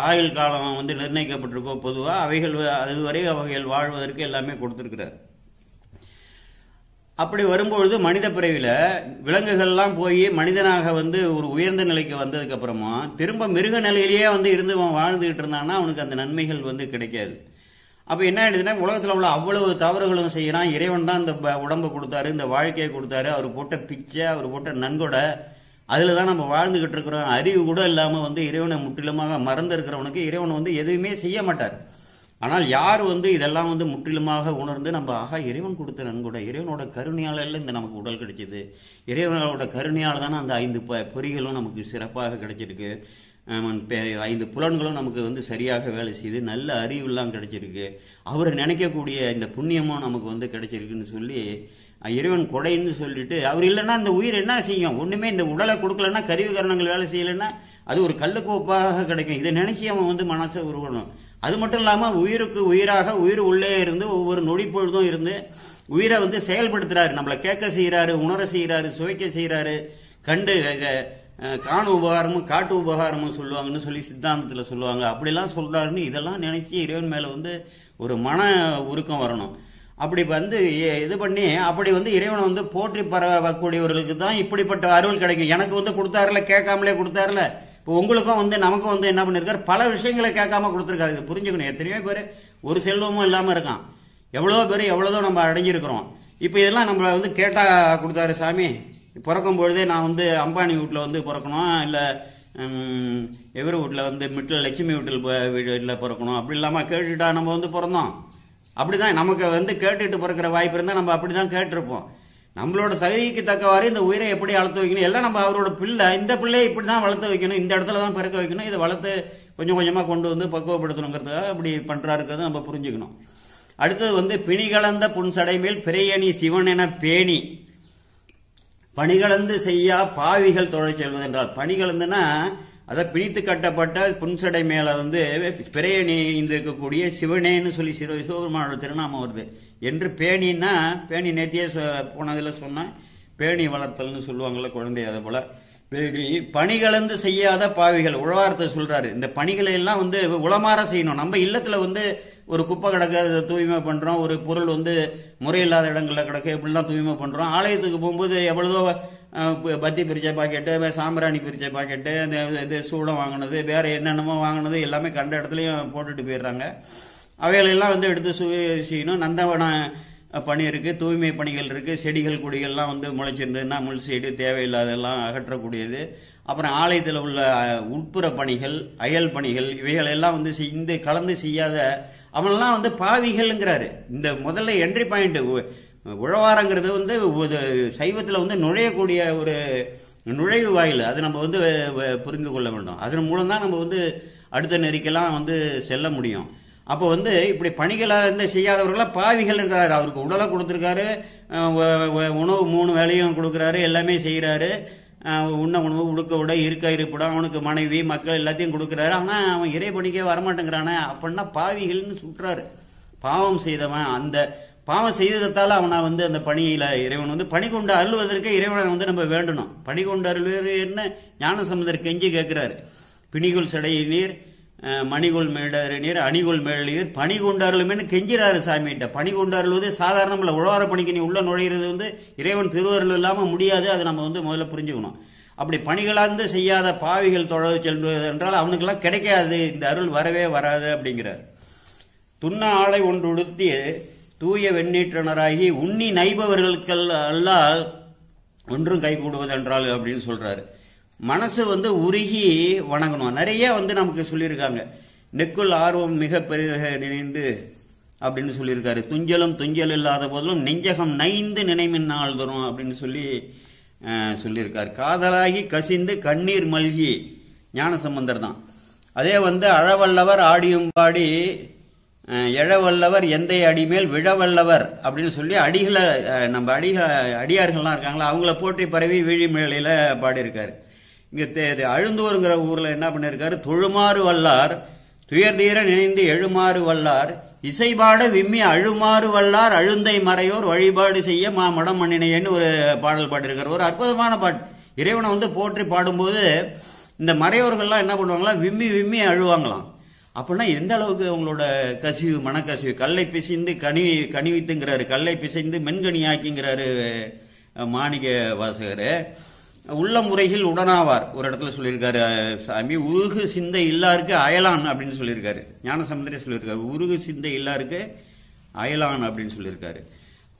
ஆயுள் காலம் வந்து நிர்ணயிக்கப்பட்டிருக்கோ பொதுவாக அவைகள் அதுவரை அவைகள் வாழ்வதற்கு எல்லாமே கொடுத்திருக்கிறார். அப்படி வரும்பொழுது மனித பிறவில விலங்குகள்லாம் போய் மனிதனாக வந்து ஒரு உயர்ந்த நிலைக்கு வந்ததுக்கு அப்புறமா திரும்ப மிருக நிலையிலேயே வந்து இருந்து அவன் வாழ்ந்துகிட்டு இருந்தான்னா அவனுக்கு அந்த நன்மைகள் வந்து கிடைக்காது. அப்ப என்ன ஆயிடுதுன்னா, உலகத்துல உள்ள அவ்வளவு தவறுகளும் செய்யறான். இறைவன் தான் இந்த உடம்பை கொடுத்தாரு, இந்த வாழ்க்கையை கொடுத்தாரு, அவர் போட்ட பிச்சை, அவர் போட்ட நன்கொடை, அதுலதான் நம்ம வாழ்ந்துகிட்டு இருக்கிறோம். அறிவு கூட இல்லாம வந்து இறைவனை முற்றிலுமாக மறந்து இருக்கிறவனுக்கு இறைவன் வந்து எதுவுமே செய்ய மாட்டார். ஆனால் யார் வந்து இதெல்லாம் வந்து முற்றிலுமாக உணர்ந்து நம்ம ஆகா இறைவன் கொடுத்த நன்கொடை, இறைவனோட கருணையால இந்த நமக்கு உடல் கிடைச்சது, இறைவனோட கருணையால தானே அந்த 5 பொறிகளும் நமக்கு சிறப்பாக கிடைச்சிருக்கு, 5 புலன்களும் நமக்கு வந்து சரியாக வேலை செய்து நல்ல அறிவுலாம் கிடைச்சிருக்கு, அவரை நினைக்கக்கூடிய இந்த புண்ணியமும் நமக்கு வந்து கிடைச்சிருக்குன்னு சொல்லி இறைவன் கொடைன்னு சொல்லிட்டு, அவர் இல்லைன்னா இந்த உயிர் என்ன செய்யும், ஒண்ணுமே இந்த உடலை கொடுக்கலன்னா கருவி கரணங்கள் வேலை செய்யலைன்னா அது ஒரு கல்லுக்கோப்பாக கிடைக்கும். இதை நினைச்சு அவன் வந்து மனசை உருவணும். அது மட்டும் இல்லாம உயிருக்கு உயிராக உயிர் உள்ளே இருந்து ஒவ்வொரு நொடி பொழுதும் இருந்து உயிரை வந்து செயல்படுத்துறாரு, நம்மளை கேட்க செய்யறாரு, உணர செய்யறாரு, சுவைக்க செய்யறாரு, கண்டு காண உபகாரமும் காட்டு உபகாரமும் சொல்லுவாங்கன்னு சொல்லி சித்தாந்தத்தில் சொல்லுவாங்க. அப்படிலாம் சொல்றாருன்னு இதெல்லாம் நினைச்சு இறைவன் மேல வந்து ஒரு மன உருக்கம் வரணும். அப்படி வந்து இது பண்ணி அப்படி வந்து இறைவனை வந்து போற்றி பரவக்கூடியவர்களுக்கு தான் இப்படிப்பட்ட அருள் கிடைக்கும். எனக்கு வந்து கொடுத்தாருல, கேட்காமலே கொடுத்தாருல. இப்போ உங்களுக்கும் வந்து நமக்கும் வந்து என்ன பண்ணிருக்காரு, பல விஷயங்களை கேட்காம கொடுத்துருக்காரு. இது புரிஞ்சுக்கணும். எத்தனையோ பேர் ஒரு செல்வமும் இல்லாம இருக்கான், எவ்வளவோ பேர் எவ்வளவோ நம்ம அடைஞ்சிருக்கிறோம். இப்போ இதெல்லாம் நம்மள வந்து கேட்டா கொடுத்தாரு சாமி. பிறக்கும் பொழுதே நான் வந்து அம்பானி வீட்டில் வந்து பிறக்கணும், இல்லை எவர் வீட்டில் வந்து மிட்டில் லட்சுமி வீட்டில் பிறக்கணும், அப்படி இல்லாமல் கேட்டுட்டா நம்ம வந்து பிறந்தோம். அப்படிதான் நமக்கு வந்து கேட்டுட்டு பிறக்கிற வாய்ப்பு இருந்தால் நம்ம அப்படிதான் கேட்டிருப்போம். நம்மளோட தகுதிக்கு தக்கவாறு இந்த உயிரை எப்படி வளர்த்து வைக்கணும், எல்லாம் நம்ம அவரோட பிள்ளை, இந்த பிள்ளையை இப்படி தான் வளர்த்து வைக்கணும், இந்த இடத்துல தான் பிறக்க வைக்கணும், இதை வளர்த்து கொஞ்சம் கொஞ்சமாக கொண்டு வந்து பக்குவப்படுத்தணுங்கிறதுக்காக அப்படி பண்ணுறாருக்கிறத நம்ம புரிஞ்சுக்கணும். அடுத்தது வந்து பிணிகலந்த புன்சடை மேல் பிறையணி சிவன் என பேணி பணிகலந்து செய்யா பாவிகள் தொழில் செல்வது என்றால், பணிகலந்துன்னா அதை பிணித்து கட்டப்பட்ட புன்சடை மேல வந்து பிறையணி இருக்கக்கூடிய சிவனேன்னு சொல்லி சிவபெருமானோட திருநாமம் வருது. என்று பேணின்னா, பேணி நேத்தியே போனதுல சொன்னா பேணி வளர்த்தல்னு சொல்லுவாங்கல்ல குழந்தை, அதை போல பணிகலந்து செய்யாத பாவிகள் உழவாரத்தை சொல்றாரு. இந்த பணிகளை எல்லாம் வந்து உளமாற செய்யணும். நம்ம இல்லத்துல வந்து ஒரு குப்பை கிடக்க அதை தூய்மை பண்றோம், ஒரு பொருள் வந்து முறையில்லாத இடங்கள்ல கிடக்க இப்படிலாம் தூய்மை பண்றோம். ஆலயத்துக்கு போகும்போது எவ்வளவோ பத்தி பிரிச்ச பாக்கெட்டு, சாம்பிராணி பிரிச்ச பாக்கெட்டு, இது சூடம் வாங்கினது, வேற என்னென்னமோ வாங்கினது எல்லாமே கண்ட இடத்துலயும் போட்டுட்டு போயிடுறாங்க. அவைகளெல்லாம் வந்து எடுத்து செய்யணும். நந்தவன பணி இருக்கு, தூய்மை பணிகள் இருக்கு, செடிகள் கொடிகள்லாம் வந்து முளைச்சிருந்ததுன்னா முள் செடி தேவையில்லாதெல்லாம் அகற்றக்கூடியது. அப்புறம் ஆலயத்தில் உள்ள உட்புற பணிகள், அயல் பணிகள், இவைகள் எல்லாம் வந்து இந்த கலந்து செய்யாத அவனெல்லாம் வந்து பாவிகள்ங்கிறாரு. இந்த முதல்ல என்ட்ரி பாயிண்ட் உழவாரங்கிறது வந்து சைவத்தில் வந்து நுழையக்கூடிய ஒரு நுழைவு வாயில். அது நம்ம வந்து புரிந்து கொள்ள வேண்டும். அதன் மூலம் தான் நம்ம வந்து அடுத்த நெறிக்கெல்லாம் வந்து செல்ல முடியும். அப்போ வந்து இப்படி பணிகளை வந்து செய்யாதவர்களாம் பாவிகள் இருக்கிறாரு. அவருக்கு உடலை கொடுத்துருக்காரு, உணவு 3 வேளையும் கொடுக்குறாரு, எல்லாமே செய்கிறாரு, உண்ண உணவு, உடுக்க உடை, இருக்க இருப்பிடம், அவனுக்கு மனைவி மக்கள் எல்லாத்தையும் கொடுக்குறாரு. ஆனால் அவன் இறை பணிக்கே வரமாட்டேங்கிறானே, அப்படின்னா பாவிகள்னு சுட்டுறாரு. பாவம் செய்தவன், அந்த பாவம் செய்ததால அவனை வந்து அந்த பணியில இறைவன் வந்து பணி கொண்டு அருள்வதற்கு இறைவனை வந்து நம்ம வேண்டணும். பணி கொண்டு அருள்வேன்னு ஞானசம்பந்தர் கெஞ்சி கேட்கிறாரு. பிணிகுள் சடை நீர், மணிகுள் மேடறு நீர், அணிகுள் மேல் நீர், பணி கொண்டு அருளுமேன்னு கெஞ்சிறாரு சாமிகிட்ட. பணி கொண்டு அருள்வது சாதாரணம் இல்லை. உழவார பணிக்கு நீ உள்ள நுழையிறது வந்து இறைவன் திருவருள் இல்லாம முடியாது. அதை நம்ம வந்து முதல்ல புரிஞ்சுக்கணும். அப்படி பணிகளாந்து செய்யாத பாவிகள் தொழ செல்வது என்றால் அவனுக்கெல்லாம் கிடைக்காது, இந்த அருள் வரவே வராது அப்படிங்கிறார். துண்ண ஆடை ஒன்று உடுத்தி தூய வெண்ணீற்றனராகி உண்ணி நைபவர்களுக்கெல்லாம் ஒன்றும் கை கூடுவதென்றால் அப்படின்னு சொல்றாரு. மனசு வந்து உருகி வணங்கணும். நிறைய வந்து நமக்கு சொல்லியிருக்காங்க. நெக்குள் ஆர்வம் மிக பெருக நினைந்து அப்படின்னு சொல்லியிருக்காரு. துஞ்சலும் துஞ்சல் இல்லாத போதிலும் நெஞ்சகம் நைந்து நினைமின்னால் தரும் அப்படின்னு சொல்லியிருக்காரு. காதலாகி கசிந்து கண்ணீர் மல்கி ஞானசம்பந்தர் தான். அதே வந்து அழவல்லவர் ஆடியும் பாடி எழவல்லவர் எந்தை அடிமேல் விழவல்லவர் அப்படின்னு சொல்லி அடிகளை நம்ம அடியார்கள்லாம் இருக்காங்களா அவங்கள போற்றி பரவி விழிமேலையில பாடியிருக்காரு. இங்க அழுந்தூருங்கிற ஊர்ல என்ன பண்ணிருக்காரு, தொழுமாறு வல்லார் துயர்தீர நினைந்து எழுமாறு வல்லார் இசைபாட விம்மி அழுமாறு வல்லார் அழுந்தை மறையோர் வழிபாடு செய்ய மடம் மண்ணினையன்னு ஒரு பாடல் பாடியிருக்காரு. ஒரு அற்புதமான பாட்டு. இறைவனை வந்து போற்றி பாடும்போது இந்த மறையோர்கள்லாம் என்ன பண்ணுவாங்களா, விம்மி விம்மி அழுவாங்களாம். அப்படின்னா எந்த அளவுக்கு அவங்களோட கசிவு, மனக்கசிவு. கல்லை பிசைந்து கனிவித்துங்கிறாரு, கல்லை பிசைந்து மென்கனியாக்கிங்கிறாரு மாணிக்க வாசகர். உள்ள முறையில் உடனாவார் ஒரு இடத்துல சொல்லியிருக்காரு சாமி. உருகு சிந்தை இல்லாருக்கு அயலான் அப்படின்னு சொல்லியிருக்காரு. ஞானசம்பந்தரே சொல்லியிருக்காரு, உருகு சிந்தை இல்லாருக்கு அயலான் அப்படின்னு சொல்லியிருக்காரு.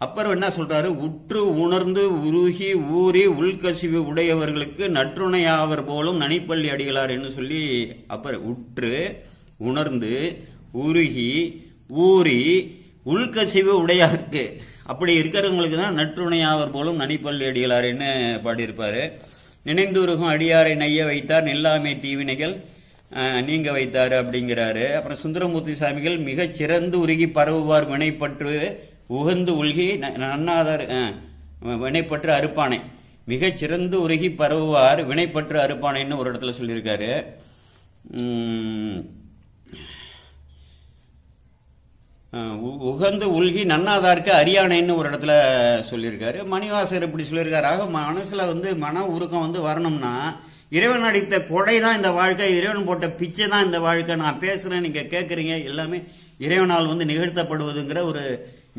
அப்புறம் என்ன சொல்றாரு, உற்று உணர்ந்து உருகி ஊறி உள்கசிவு உடையவர்களுக்கு நற்றுணையாவர் போலும் நனிப்பள்ளி அடிகளார் என்று சொல்லி, அப்புறம் உற்று உணர்ந்து உருகி ஊறி உள்கசிவு உடையாருக்கு அப்படி இருக்கிறவங்களுக்கு தான் நற்றுணையாவர் போலும் நனிப்பள்ளி அடிகளார்னு பாடியிருப்பாரு. நினைந்துருகும் அடியாரை நெய்ய வைத்தார், நெல்லாமை தீவினைகள் நீங்க வைத்தாரு அப்படிங்கிறாரு. அப்புறம் சுந்தரமூர்த்தி சாமிகள் மிகச் சிறந்து உருகி பரவுவார் வினைப்பற்று உகந்து உள்கி நன்னாதார் வினைப்பற்று அறுப்பானை. மிகச் சிறந்து உருகி பரவுவார் வினைப்பற்று அறுப்பானைன்னு ஒரு இடத்துல சொல்லியிருக்காரு. உகந்து உள்கி நன்னாதாருக்கு அரியானைன்னு ஒரு இடத்துல சொல்லியிருக்காரு. மணிவாசகர் இப்படி சொல்லியிருக்காரு. ஆக மனசுல வந்து மன உருக்கம் வந்து வரணும்னா இறைவன் அடித்த கொடை தான் இந்த வாழ்க்கை, இறைவன் போட்ட பிச்சை தான் இந்த வாழ்க்கை. நான் பேசுறேன், நீங்க கேட்கறீங்க, எல்லாமே இறைவனால் வந்து நிகழ்த்தப்படுவதுங்கிற ஒரு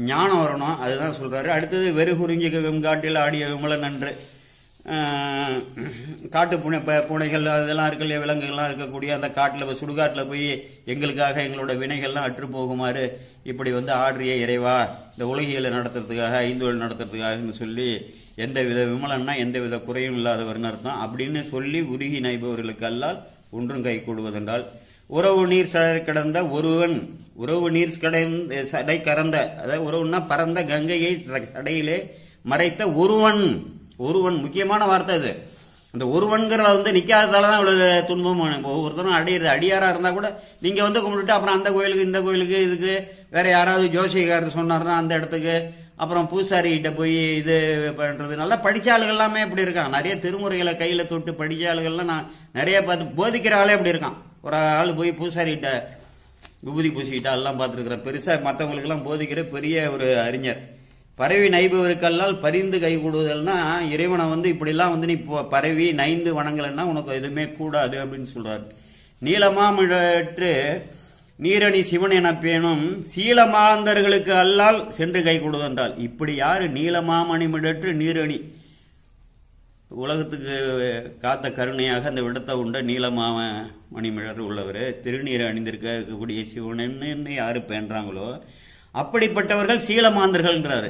ஞானம் வரணும். அதுதான் சொல்றாரு. அடுத்தது வெறுகுறிஞ்சி வெங்காட்டில் ஆடிய விமலன் நன்று. காட்டு பூனைகள் அதெல்லாம் இருக்கு இல்லையா, விலங்குகள்லாம் இருக்கக்கூடிய அந்த காட்டில் சுடுகாட்டில் போய் எங்களுக்காக எங்களோட வினைகள்லாம் அற்று போகுமாறு இப்படி வந்து ஆடுறிய இறைவா, இந்த உலகியலை நடத்துறதுக்காக, ஐந்தொழில் நடத்துறதுக்காகன்னு சொல்லி எந்த வித விமலன்னா எந்த வித குறையும் இல்லாதவர்னு அர்த்தம். அப்படின்னு சொல்லி உருகி நைபவர்களுக்கு அல்லால் ஒன்றும் கை கூடுவதென்றால் உறவு நீர் கடந்த ஒருவன், உறவு நீர் சடை கறந்த, அதாவது உறவுன்னா பறந்த கங்கையை சடையிலே மறைத்த ஒருவன். ஒருவன் முக்கியமான வார்த்தை இது. அந்த ஒருவன்கிறத வந்து நிக்காததாலதான் இவ்வளவு துன்பம். ஒவ்வொருத்தரும் அடையிறது. அடியாரா இருந்தா கூட நீங்க வந்து கும்பிட்டுட்டு அப்புறம் அந்த கோயிலுக்கு இந்த கோயிலுக்கு இதுக்கு வேற யாராவது ஜோசியக்காரர் சொன்னார்னா அந்த இடத்துக்கு, அப்புறம் பூசாரி கிட்ட போய் இது பண்றது. நல்லா படிச்ச ஆளுகள் எல்லாமே இப்படி இருக்காங்க. நிறைய திருமுறைகளை கையில தொட்டு படிச்ச ஆளுகள்லாம் நான் நிறைய பார்த்து, போதிக்கிற ஆளே இப்படி இருக்கான். ஒரு ஆள் போய் பூசாரிகிட்ட விபூதி பூசிக்கிட்ட எல்லாம் பார்த்துருக்கிறேன். பெருசா மற்றவங்களுக்கு எல்லாம் போதிக்கிற பெரிய ஒரு அறிஞர். பரவி நைபவருக்கல்லால் பரிந்து கை கூடுதல்னா இறைவனை வந்து இப்படி எல்லாம் வந்து நீ பரவி நைந்து வணங்கலன்னா உனக்கு எதுவுமே கூடாது அப்படின்னு சொல்றாரு. நீலமாமிழற்று நீரணி சிவன் என பேணும் சீலமாந்தர்களுக்கு அல்லால் சென்று கை கூடுதென்றால், இப்படி யாரு நீலமாமணிமிழற்று நீரணி, உலகத்துக்கு காத்த கருணையாக அந்த விடத்தை உண்ட நீலமாம மணிமிழர் உள்ளவர், திருநீர் அணிந்திருக்கக்கூடிய சிவனன்னு யாரு பேன்றாங்களோ அப்படிப்பட்டவர்கள் சீலமாந்தர்கள்ன்றாரு.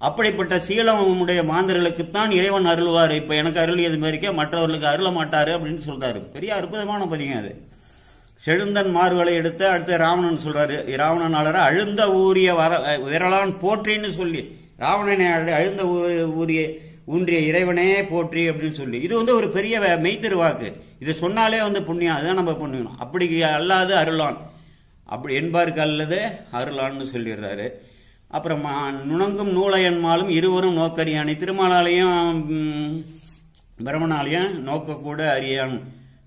அப்படிப்பட்ட சீலமுடைய மாந்தர்களுக்குத்தான் இறைவன் அருள்வாரு. இப்ப எனக்கு அருளியது மாதிரிக்க மற்றவர்களுக்கு அருள மாட்டாரு அப்படின்னு சொல்றாரு. பெரிய அற்புதமான பதிகம் அது. செழுந்தன் மார்களை எடுத்து அடுத்த ராவணன் சொல்றாரு. ராவணன் அழுந்த ஊரிய விரலான் போற்றின்னு சொல்லி, ராவணனை அழுந்த ஊன்றிய இறைவனே போற்றி அப்படின்னு சொல்லி, இது வந்து ஒரு பெரிய மெய்த்திருவாக்கு. இது சொன்னாலே வந்து புண்ணியம், அதுதான் நம்ம புண்ணியம். அப்படி அல்லாது அருளான், அப்படி என்பாருக்கு அல்லது அருளான்னு சொல்லிடுறாரு. அப்புறம் நுணங்கும் நூலையன்மாலும் இருவரும் நோக்கறியானி, திருமாலாலையும் பிரமணாலையும் நோக்கக்கூட அறியான்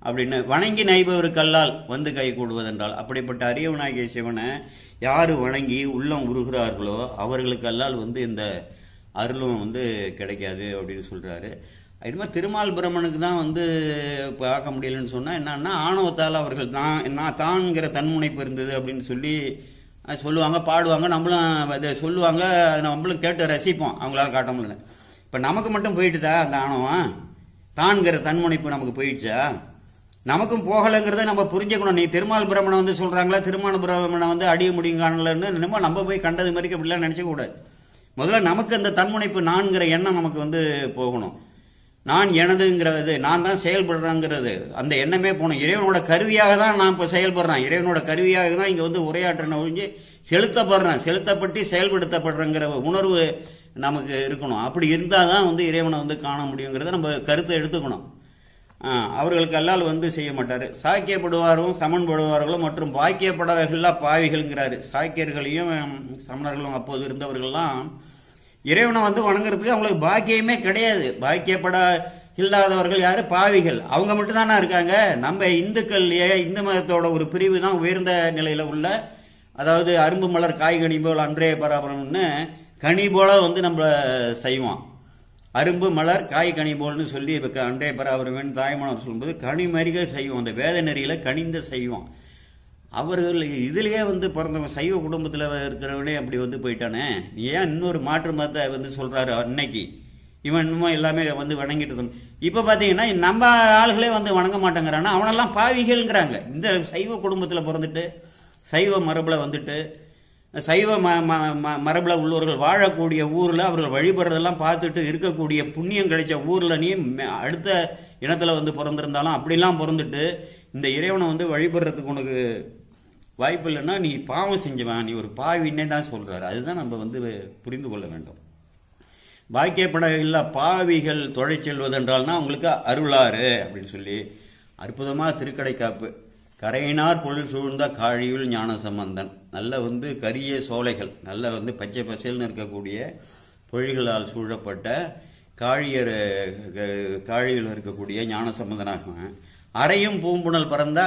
அப்படின்னு வணங்கி நைபவருக்கல்லால் வந்து கை கூடுவதென்றால், அப்படிப்பட்ட அரியவனாகிய சிவனை யாரு வணங்கி உள்ளம் உருகிறார்களோ அவர்களுக்கல்லால் வந்து இந்த அருளும் வந்து கிடைக்காது அப்படின்னு சொல்றாரு. அதுமா திருமால் பிரம்மனுக்கு தான் வந்து பார்க்க முடியலன்னு சொன்னா என்னன்னா, ஆணவத்தால் அவர்கள் தான்ங்கிற தன்முனைப்பு இருந்தது அப்படின்னு சொல்லி சொல்லுவாங்க, பாடுவாங்க, நம்மளும் அதை சொல்லுவாங்க, நம்மளும் கேட்டு ரசிப்போம், அவங்களால காட்ட முடியல. இப்ப நமக்கு மட்டும் போயிட்டுதா அந்த ஆணவம், தான்கிற தன்முனைப்பு நமக்கு போயிடுச்சா? நமக்கும் போகலைங்கிறத நம்ம புரிஞ்சுக்கணும். நீ திருமால் பிரம்மனை வந்து சொல்றாங்களா, திருமால் பிரம்மனை வந்து அடிய முடியும் காணலன்னு நம்ம போய் கண்டது மாதிரி அப்படிலாம் நினைச்ச கூடாது. முதல்ல நமக்கு அந்த தன்முனைப்பு நான்கிற எண்ணம் நமக்கு வந்து போகணும். நான் எனதுங்கிறது, நான் தான் செயல்படுறேங்கிறது அந்த எண்ணமே போகணும். இறைவனோட கருவியாக தான் நான் இப்ப செயல்படுறேன், இறைவனோட கருவியாக தான் இங்க வந்து உரையாற்றன ஒழிஞ்சு செலுத்தப்படுறேன், செலுத்தப்பட்டு செயல்படுத்தப்படுறேங்கிற உணர்வு நமக்கு இருக்கணும். அப்படி இருந்தாதான் வந்து இறைவனை வந்து காண முடியுங்கிறத நம்ம கருத்தை எடுத்துக்கணும். அவர்களுக்கு அல்லால் வந்து செய்ய மாட்டாரு. சாக்கியப்படுவாரும் சமன்படுவார்களும் மற்றும் பாக்கியப்படவர்களா பாவிகள்ங்கிறாரு. சாக்கியர்களையும் சமணர்களும் அப்போது இருந்தவர்கள்லாம் இறைவனை வந்து வணங்குறதுக்கு அவங்களுக்கு பாக்கியமே கிடையாது. பாக்கியப்பட இல்லாதவர்கள் யாரு? பாவிகள். அவங்க மட்டும் தானே இருக்காங்க. நம்ம இந்துக்கள்லயே இந்து மதத்தோட ஒரு பிரிவு தான் உயர்ந்த நிலையில உள்ள, அதாவது அரும்பு மலர் காய்கனி போல் அன்றே பராபரம்னு கனி போல வந்து நம்ம செய்வோம். அரும்பு மலர் காய் கனி போல்னு சொல்லி அன்றே பராபரம்னு தாய்மானவர் சொல்லும்போது கனி மறிக செய்வோம், அந்த வேத நெறியில கனிந்த செய்வோம். அவர்கள் இதுலயே வந்து பிறந்தவன் சைவ குடும்பத்துல இருக்கிறவனே அப்படி வந்து போயிட்டானே, ஏன் இன்னொரு மாற்று மதத்தை வந்து சொல்றாரு அன்னைக்கு, இவன் இன்னும் எல்லாமே வந்து வணங்கிட்டு. இப்ப பாத்தீங்கன்னா நம்ம ஆளுகளே வந்து வணங்க மாட்டேங்கிறானா, அவனெல்லாம் பாவிகள்ங்கிறாங்க. இந்த சைவ குடும்பத்துல பிறந்துட்டு சைவ மரபுல வந்துட்டு சைவ மரபுல உள்ளவர்கள் வாழக்கூடிய ஊர்ல அவர்கள் வழிபடுறதெல்லாம் பார்த்துட்டு இருக்கக்கூடிய புண்ணியம் கிடைச்ச ஊர்ல நீ அடுத்த இனத்துல வந்து பிறந்திருந்தாலும் அப்படிலாம் பிறந்துட்டு இந்த இறைவனை வந்து வழிபடுறதுக்கு உனக்கு வாய்ப்பு இல்லைன்னா நீ பாவம் செஞ்சவன், நீ ஒரு பாவின்னே தான் சொல்றாரு. அதுதான் நம்ம வந்து புரிந்து கொள்ள வேண்டும். பாக்கியப்பட இல்ல பாவிகள் தொழை செல்வதென்றால்னா அவங்களுக்கு அருளாறு அப்படின்னு சொல்லி அற்புதமா திருக்கடை காப்பு. கரையினார் பொருள் சூழ்ந்த காழியுள் ஞான சம்பந்தன், நல்ல வந்து கரிய சோலைகள், நல்ல வந்து பச்சை பசேல்னு இருக்கக்கூடிய பொழிகளால் சூழப்பட்ட காழியில் இருக்கக்கூடிய ஞான சம்பந்தனாக அறையும் பூம்புணல் பறந்த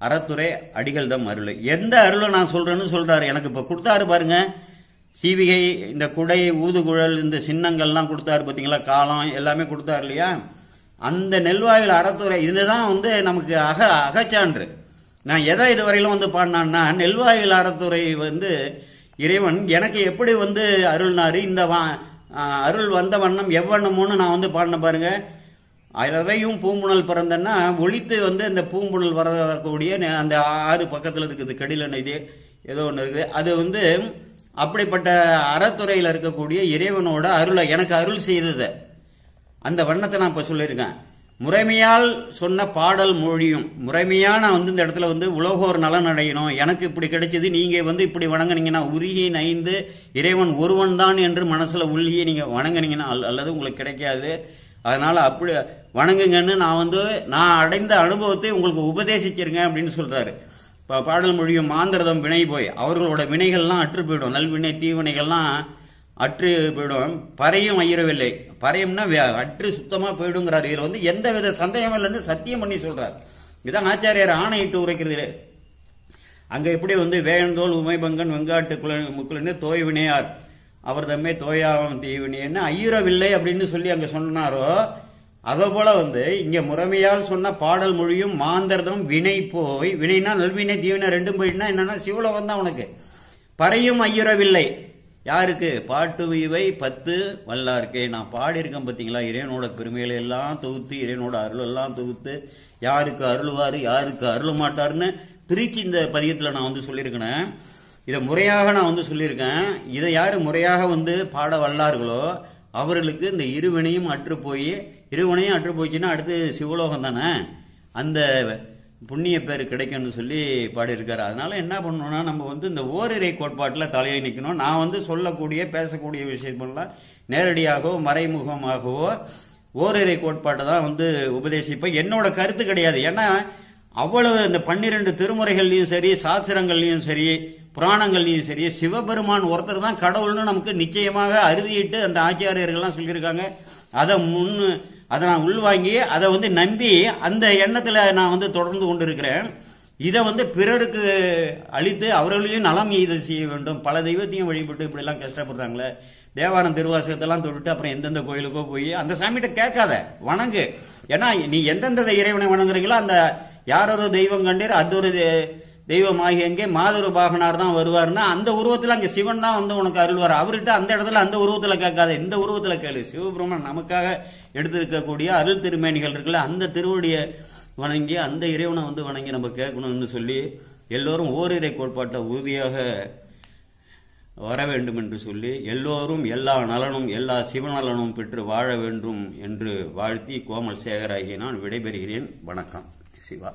அறத்துறை அடிகள் தம் அருளை. எந்த அருளை நான் சொல்றேன்னு சொல்றாரு. எனக்கு இப்ப கொடுத்தாரு பாருங்க, சீவிகை, இந்த குடை, ஊதுகுழல், இந்த சின்னங்கள்லாம் கொடுத்தாரு பாத்தீங்களா, காலம் எல்லாமே கொடுத்தாரு இல்லையா. அந்த நெல்வாயில் அறத்துறை இதுதான் வந்து நமக்கு அகச்சான்று. நான் எதை இதுவரையிலும் வந்து பாடினான்னா, நெல்வாயில் அறத்துறை வந்து இறைவன் எனக்கு எப்படி வந்து அருள்னாரு, இந்த அருள் வந்த வண்ணம் எவ்வண்ணமோன்னு நான் வந்து பாடின பாருங்க. அறையும் பூம்புணல் பிறந்தன்னா ஒழித்து வந்து இந்த பூம்புணல் வரக்கூடிய அந்த ஆறு பக்கத்தில் இருக்குது, கடில நெய்தி ஏதோ ஒன்று இருக்குது. அது வந்து அப்படிப்பட்ட அறத்துறையில் இருக்கக்கூடிய இறைவனோட அருளை எனக்கு அருள் செய்தது அந்த வண்ணத்தை நான் இப்ப சொல்லியிருக்கேன். முறைமையால் சொன்ன பாடல் மொழியும் முறைமையா நான் வந்து இந்த இடத்துல வந்து உலகோர் நலன் அடையணும், எனக்கு இப்படி கிடைச்சது, நீங்க வந்து இப்படி வணங்குனீங்கன்னா உருகி நைந்து இறைவன் ஒருவன் தான் என்று மனசுல உள்ளியே நீங்க வணங்குனீங்கன்னா அல்லது உங்களுக்கு கிடைக்காது. அதனால அப்படி வணங்குங்கன்னு நான் அடைந்த அனுபவத்தை உங்களுக்கு உபதேசிச்சிருங்க அப்படின்னு சொல்றாரு. பாடல் மொழியும் மாந்திரதம் வினை போய் அவர்களோட வினைகள்லாம் அற்று போயிடும், நல்வினை தீவினைகள்லாம் அற்று போயிடும். பறையும் ஐயரவில்லை, பறையும்னா அற்று சுத்தமா போயிடுங்கிறார். இதுல வந்து எந்த வித சந்தேகம் இல்லைன்னு சத்தியம் பண்ணி சொல்றார். இதான் ஆச்சாரியார் ஆணையிட்டு உரைக்கிறது. அங்க எப்படி வந்து வேயந்தோல் உமைபங்கன் வெங்காட்டு முக்குலன்னு தோய் வினையார் அவர் தம்மே தோயாவும் தீவினைன்னு ஐயரவில்லை அப்படின்னு சொல்லி அங்க சொன்னாரோ, அதே போல வந்து இங்க முறைமையால் சொன்ன பாடல் மொழியும் மாந்தர்தம் வினை போய், வினைனா நல்வினை தீவினை ரெண்டும் போயிட்டுனா என்னன்னா சிவலோகம் தான் உனக்கு. பறையும் ஐயரவில்லை யாருக்கு? பாட்டு இவை 10 வல்லார்க்கே. நான் பாடியிருக்கேன் பார்த்தீங்களா, இறைவனோட பெருமைகளை எல்லாம் தொகுத்து, இறைவனோட அருள் எல்லாம் தொகுத்து, யாருக்கு அருள்வாரு யாருக்கு அருள மாட்டாருன்னு பிரிச்சு இந்த பதியத்தில் நான் வந்து சொல்லியிருக்கேன். இதை முறையாக நான் வந்து சொல்லியிருக்கேன். இதை யாரு முறையாக வந்து பாட வல்லார்களோ அவர்களுக்கு இந்த இருவினையும் அற்று போய், இருவினையும் அற்று போச்சுன்னா அடுத்து சிவலோகம் தானே, அந்த புண்ணிய பேர் கிடைக்கும்னு சொல்லி பாடியிருக்காரு. அதனால என்ன பண்ணணும்னா நம்ம வந்து இந்த ஓரிரை கோட்பாட்டில் தலையை நிற்கணும். நான் வந்து சொல்லக்கூடிய பேசக்கூடிய விஷயமெல்லாம் நேரடியாகவோ மறைமுகமாகவோ ஓரிரை கோட்பாட்டை தான் வந்து உபதேசிப்பேன். என்னோட கருத்து கிடையாது. ஏன்னா அவ்வளவு இந்த 12 திருமுறைகள்லையும் சரி, சாஸ்திரங்கள்லையும் சரி, புராணங்கள்லையும் சரி, சிவபெருமான் ஒருத்தர் தான் கடவுள்னு நமக்கு நிச்சயமாக அறுதியிட்டு அந்த ஆச்சாரியர்கள்லாம் சொல்லியிருக்காங்க. அதை நான் உள்வாங்கி அதை வந்து நம்பி அந்த எண்ணத்துல நான் வந்து தொடர்ந்து கொண்டிருக்கிறேன். இதை வந்து பிறருக்கு அளித்து அவர்களையும் நலம் எய்த செய்ய வேண்டும். பல தெய்வத்தையும் வழிபட்டு இப்படி எல்லாம் கஷ்டப்படுறாங்களே, தேவாரம் திருவாசகத்தெல்லாம் தொட்டுட்டு அப்புறம் எந்தெந்த கோயிலுக்கோ போய் அந்த சாமிகிட்ட கேட்காத, வணங்கு. ஏன்னா நீ எந்தெந்த இறைவனை வணங்குறீங்களோ அந்த யாரொரு தெய்வம் கண்டீர் அது ஒரு தெய்வமாகி எங்கே மாதொரு பாகனார் தான் வருவார்னா அந்த உருவத்தில் அங்கே சிவன் தான் வந்து உனக்கு அருள்வார். அவர்கிட்ட அந்த இடத்துல அந்த உருவத்துல கேட்காத, இந்த உருவத்துல கேளு. சிவபெருமான் நமக்காக எடுத்திருக்கக்கூடிய அருள் திருமேனிகள் இருக்குல்ல, அந்த திருவடிய வணங்கி அந்த இறைவனை வந்து வணங்கி நம்ம கேட்கணும்னு சொல்லி எல்லோரும் ஓரிரை கோட்பாட்டை உறுதியாக வர வேண்டும் என்று சொல்லி எல்லோரும் எல்லா நலனும் எல்லா சிவநலனும் பெற்று வாழ வேண்டும் என்று வாழ்த்தி கோமல் சேகராகி நான் விடைபெறுகிறேன். வணக்கம். சிவா.